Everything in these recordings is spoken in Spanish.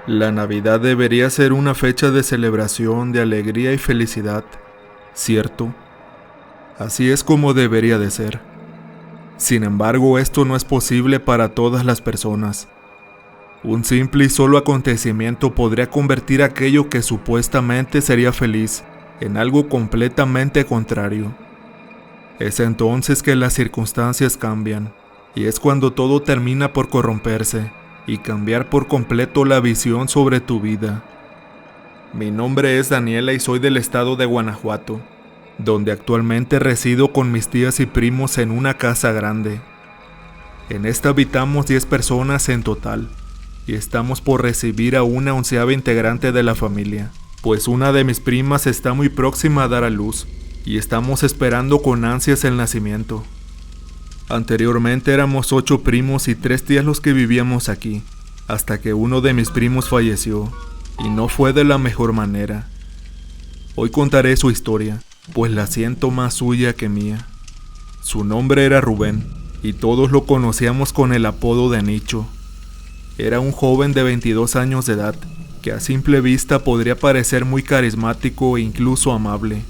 La Navidad debería ser una fecha de celebración, de alegría y felicidad, ¿cierto? Así es como debería de ser. Sin embargo, esto no es posible para todas las personas. Un simple y solo acontecimiento podría convertir aquello que supuestamente sería feliz en algo completamente contrario. Es entonces que las circunstancias cambian, y es cuando todo termina por corromperse y cambiar por completo la visión sobre tu vida. Mi nombre es Daniela y soy del estado de Guanajuato, donde actualmente resido con mis tías y primos en una casa grande. En esta habitamos 10 personas en total, y estamos por recibir a una 11ª integrante de la familia, pues una de mis primas está muy próxima a dar a luz, y estamos esperando con ansias el nacimiento. Anteriormente éramos 8 primos y 3 tías los que vivíamos aquí, hasta que uno de mis primos falleció, y no fue de la mejor manera. Hoy contaré su historia, pues la siento más suya que mía. Su nombre era Rubén, y todos lo conocíamos con el apodo de Nicho. Era un joven de 22 años de edad, que a simple vista podría parecer muy carismático e incluso amable.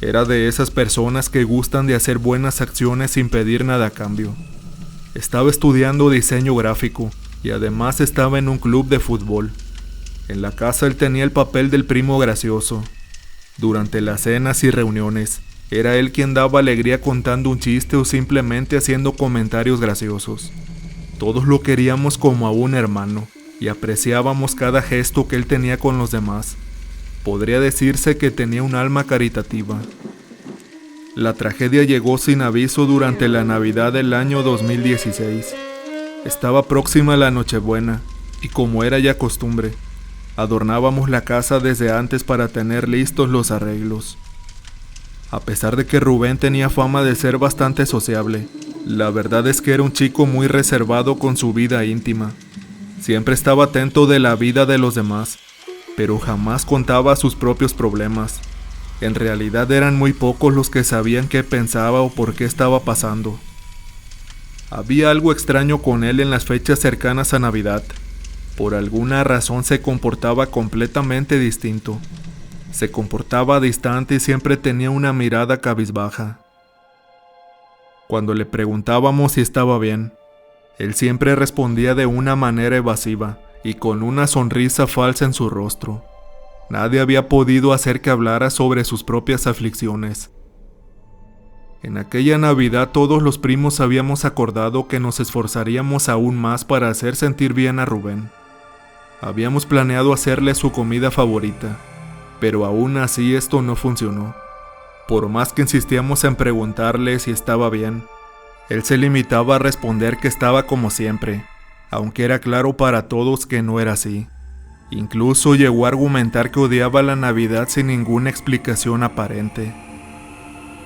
Era de esas personas que gustan de hacer buenas acciones sin pedir nada a cambio. Estaba estudiando diseño gráfico y además estaba en un club de fútbol. En la casa él tenía el papel del primo gracioso. Durante las cenas y reuniones, era él quien daba alegría contando un chiste o simplemente haciendo comentarios graciosos. Todos lo queríamos como a un hermano y apreciábamos cada gesto que él tenía con los demás. Podría decirse que tenía un alma caritativa. La tragedia llegó sin aviso durante la Navidad del año 2016. Estaba próxima la Nochebuena, y como era ya costumbre, adornábamos la casa desde antes para tener listos los arreglos. A pesar de que Rubén tenía fama de ser bastante sociable, la verdad es que era un chico muy reservado con su vida íntima. Siempre estaba atento de la vida de los demás, pero jamás contaba sus propios problemas. En realidad eran muy pocos los que sabían qué pensaba o por qué estaba pasando. Había algo extraño con él en las fechas cercanas a Navidad. Por alguna razón se comportaba completamente distinto. Se comportaba distante y siempre tenía una mirada cabizbaja. Cuando le preguntábamos si estaba bien, él siempre respondía de una manera evasiva y con una sonrisa falsa en su rostro. Nadie había podido hacer que hablara sobre sus propias aflicciones. En aquella Navidad todos los primos habíamos acordado que nos esforzaríamos aún más para hacer sentir bien a Rubén. Habíamos planeado hacerle su comida favorita, pero aún así esto no funcionó. Por más que insistíamos en preguntarle si estaba bien, él se limitaba a responder que estaba como siempre, aunque era claro para todos que no era así. Incluso llegó a argumentar que odiaba la Navidad sin ninguna explicación aparente.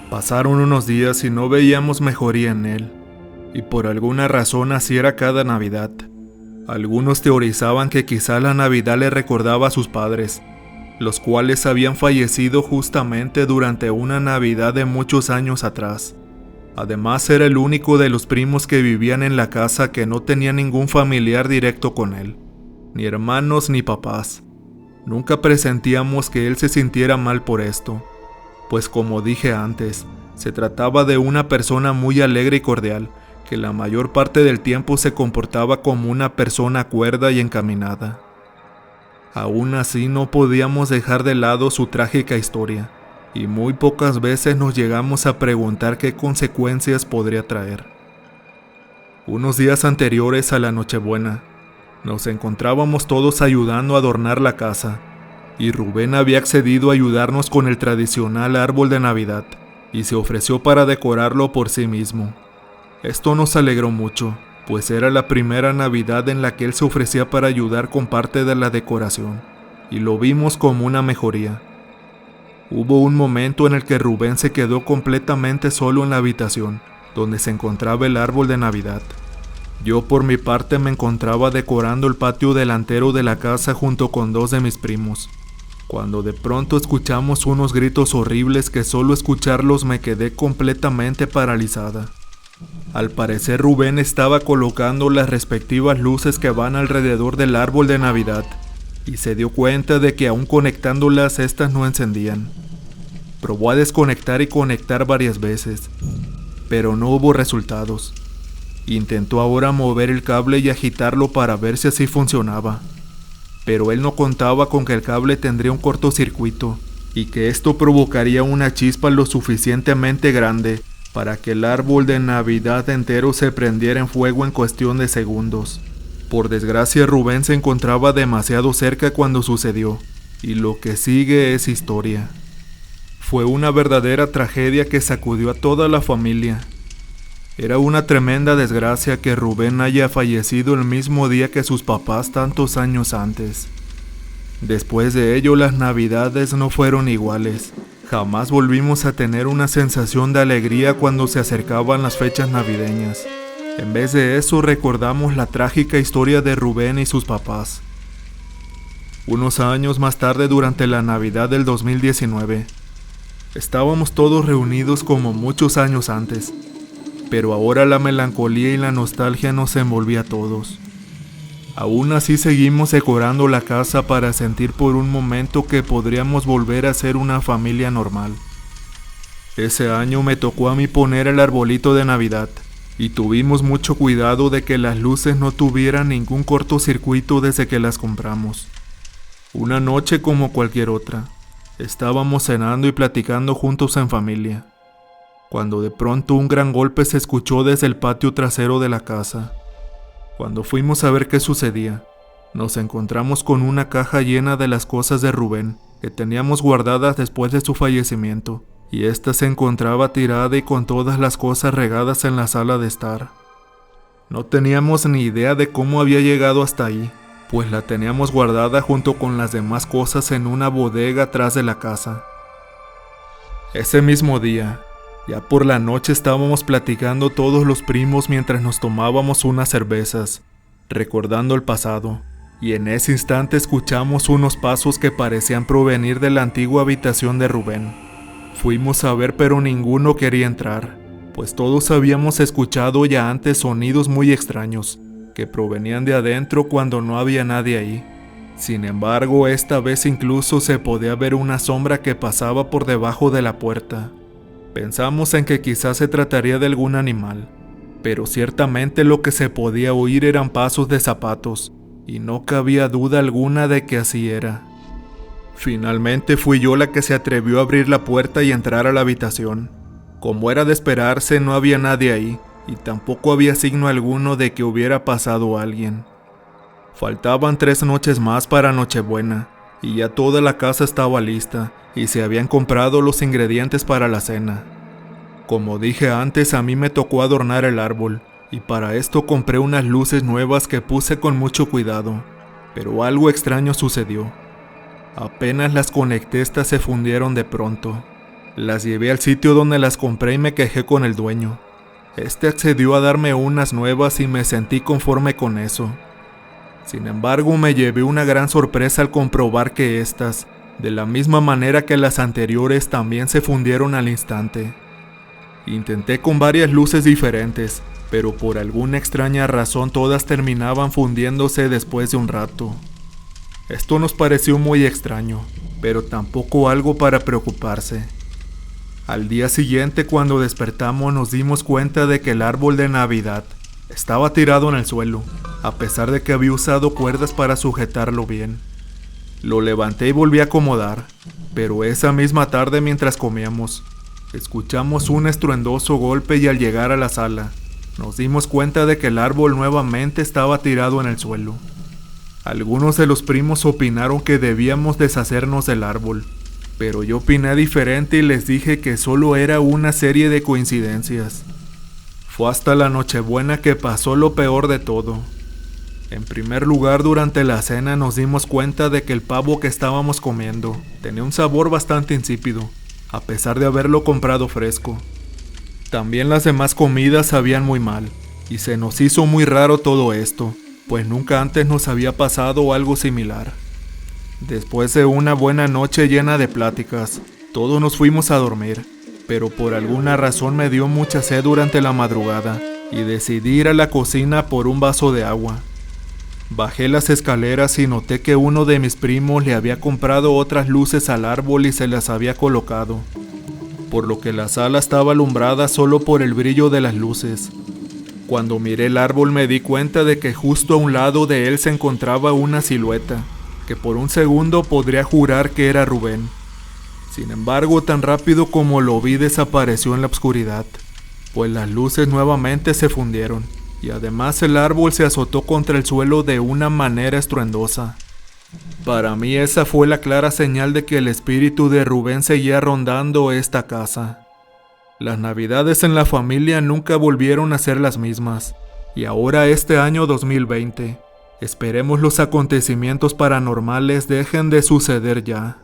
Pasaron unos días y no veíamos mejoría en él, y por alguna razón así era cada Navidad. Algunos teorizaban que quizá la Navidad le recordaba a sus padres, los cuales habían fallecido justamente durante una Navidad de muchos años atrás. Además era el único de los primos que vivían en la casa que no tenía ningún familiar directo con él, ni hermanos ni papás. Nunca presentíamos que él se sintiera mal por esto, pues como dije antes, se trataba de una persona muy alegre y cordial, que la mayor parte del tiempo se comportaba como una persona cuerda y encaminada. Aún así no podíamos dejar de lado su trágica historia, y muy pocas veces nos llegamos a preguntar qué consecuencias podría traer. Unos días anteriores a la Nochebuena, nos encontrábamos todos ayudando a adornar la casa, y Rubén había accedido a ayudarnos con el tradicional árbol de Navidad, y se ofreció para decorarlo por sí mismo. Esto nos alegró mucho, pues era la primera Navidad en la que él se ofrecía para ayudar con parte de la decoración, y lo vimos como una mejoría. Hubo un momento en el que Rubén se quedó completamente solo en la habitación, donde se encontraba el árbol de Navidad. Yo por mi parte me encontraba decorando el patio delantero de la casa junto con 2 de mis primos, cuando de pronto escuchamos unos gritos horribles que solo escucharlos me quedé completamente paralizada. Al parecer Rubén estaba colocando las respectivas luces que van alrededor del árbol de Navidad y se dio cuenta de que aún conectándolas estas no encendían. Probó a desconectar y conectar varias veces, pero no hubo resultados. Intentó ahora mover el cable y agitarlo para ver si así funcionaba, pero él no contaba con que el cable tendría un cortocircuito y que esto provocaría una chispa lo suficientemente grande para que el árbol de Navidad entero se prendiera en fuego en cuestión de segundos. Por desgracia, Rubén se encontraba demasiado cerca cuando sucedió, y lo que sigue es historia. Fue una verdadera tragedia que sacudió a toda la familia. Era una tremenda desgracia que Rubén haya fallecido el mismo día que sus papás tantos años antes. Después de ello, las Navidades no fueron iguales. Jamás volvimos a tener una sensación de alegría cuando se acercaban las fechas navideñas. En vez de eso, recordamos la trágica historia de Rubén y sus papás. Unos años más tarde, durante la Navidad del 2019, estábamos todos reunidos como muchos años antes, pero ahora la melancolía y la nostalgia nos envolvía a todos. Aún así seguimos decorando la casa para sentir por un momento que podríamos volver a ser una familia normal. Ese año me tocó a mí poner el arbolito de Navidad y tuvimos mucho cuidado de que las luces no tuvieran ningún cortocircuito desde que las compramos. Una noche como cualquier otra, estábamos cenando y platicando juntos en familia, cuando de pronto un gran golpe se escuchó desde el patio trasero de la casa. Cuando fuimos a ver qué sucedía, nos encontramos con una caja llena de las cosas de Rubén que teníamos guardadas después de su fallecimiento, y ésta se encontraba tirada y con todas las cosas regadas en la sala de estar. No teníamos ni idea de cómo había llegado hasta ahí, pues la teníamos guardada junto con las demás cosas en una bodega atrás de la casa. Ese mismo día, ya por la noche, estábamos platicando todos los primos mientras nos tomábamos unas cervezas, recordando el pasado, y en ese instante escuchamos unos pasos que parecían provenir de la antigua habitación de Rubén. Fuimos a ver, pero ninguno quería entrar, pues todos habíamos escuchado ya antes sonidos muy extraños, que provenían de adentro cuando no había nadie ahí. Sin embargo, esta vez incluso se podía ver una sombra que pasaba por debajo de la puerta. Pensamos en que quizás se trataría de algún animal, pero ciertamente lo que se podía oír eran pasos de zapatos, y no cabía duda alguna de que así era. Finalmente fui yo la que se atrevió a abrir la puerta y entrar a la habitación. Como era de esperarse, no había nadie ahí, y tampoco había signo alguno de que hubiera pasado alguien. Faltaban 3 noches más para Nochebuena, y ya toda la casa estaba lista, y se habían comprado los ingredientes para la cena. Como dije antes, a mí me tocó adornar el árbol, y para esto compré unas luces nuevas que puse con mucho cuidado, pero algo extraño sucedió. Apenas las conecté, estas se fundieron de pronto. Las llevé al sitio donde las compré y me quejé con el dueño. Este accedió a darme unas nuevas y me sentí conforme con eso. Sin embargo, me llevé una gran sorpresa al comprobar que estas, de la misma manera que las anteriores, también se fundieron al instante. Intenté con varias luces diferentes, pero por alguna extraña razón todas terminaban fundiéndose después de un rato. Esto nos pareció muy extraño, pero tampoco algo para preocuparse. Al día siguiente, cuando despertamos, nos dimos cuenta de que el árbol de Navidad estaba tirado en el suelo, a pesar de que había usado cuerdas para sujetarlo bien. Lo levanté y volví a acomodar, pero esa misma tarde, mientras comíamos, escuchamos un estruendoso golpe y al llegar a la sala, nos dimos cuenta de que el árbol nuevamente estaba tirado en el suelo. Algunos de los primos opinaron que debíamos deshacernos del árbol, pero yo opiné diferente y les dije que solo era una serie de coincidencias. Fue hasta la Nochebuena que pasó lo peor de todo. En primer lugar, durante la cena nos dimos cuenta de que el pavo que estábamos comiendo tenía un sabor bastante insípido, a pesar de haberlo comprado fresco. También las demás comidas sabían muy mal, y se nos hizo muy raro todo esto, pues nunca antes nos había pasado algo similar. Después de una buena noche llena de pláticas, todos nos fuimos a dormir, pero por alguna razón me dio mucha sed durante la madrugada y decidí ir a la cocina por un vaso de agua. Bajé las escaleras y noté que uno de mis primos le había comprado otras luces al árbol y se las había colocado, por lo que la sala estaba alumbrada solo por el brillo de las luces. Cuando miré el árbol me di cuenta de que justo a un lado de él se encontraba una silueta, que por un segundo podría jurar que era Rubén. Sin embargo, tan rápido como lo vi desapareció en la oscuridad, pues las luces nuevamente se fundieron, y además el árbol se azotó contra el suelo de una manera estruendosa. Para mí esa fue la clara señal de que el espíritu de Rubén seguía rondando esta casa. Las navidades en la familia nunca volvieron a ser las mismas, y ahora este año 2020, esperemos los acontecimientos paranormales dejen de suceder ya.